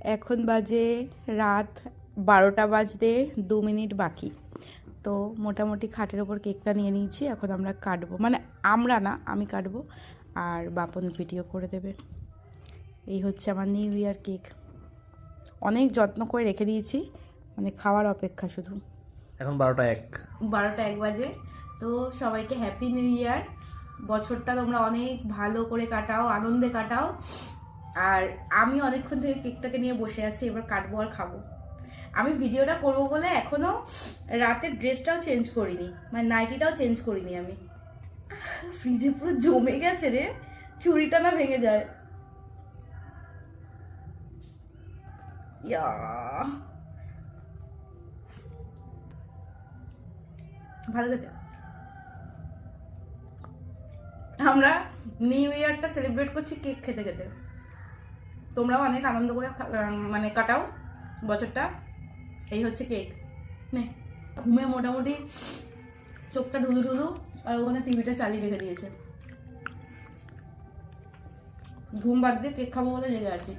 এখন বাজে রাত 12টা বাজতে 2 মিনিট বাকি। তো মোটামুটি খাটের ওপর কেকটা নিয়ে নিয়েছি, এখন আমরা কাটবো, মানে আমরা না, আমি কাটবো আর বাপন ভিডিও করে দেবে। এই হচ্ছে আমার নিউ ইয়ার কেক, অনেক যত্ন করে রেখে দিয়েছি, মানে খাওয়ার অপেক্ষা শুধু। এখন 12টা 1 বাজে। তো সবাইকে হ্যাপি নিউ ইয়ার। বছরটা তোমরা অনেক ভালো করে কাটাও, আনন্দে কাটাও। আর আমি অনেকক্ষণ থেকে কেকটাকে নিয়ে বসে আছি, এবার কাটবো আর খাবো। আমি ভিডিওটা করবো বলে এখনো রাতের ড্রেসটাও চেঞ্জ করিনি, মানে নাইটিটাও চেঞ্জ করিনি। আমি ফ্রিজে পুরো জমে গেছে রে, চুড়িটা না ভেঙে যায়। ইয়া ভালো খেতে। আমরা নিউ ইয়ারটা সেলিব্রেট করছি কেক খেতে খেতে। তোমরাও অনেক আনন্দ করে মানে কাটাও বছরটা। এই হচ্ছে কেক। নে, ঘুমে মোটামুটি চোখটা ঢুলু ঢুলু, আর ওখানে টিভিটা চালিয়ে রেখে দিয়েছে। ঘুম বাদ দিয়ে কেক খাবো বলে জেগে আছি।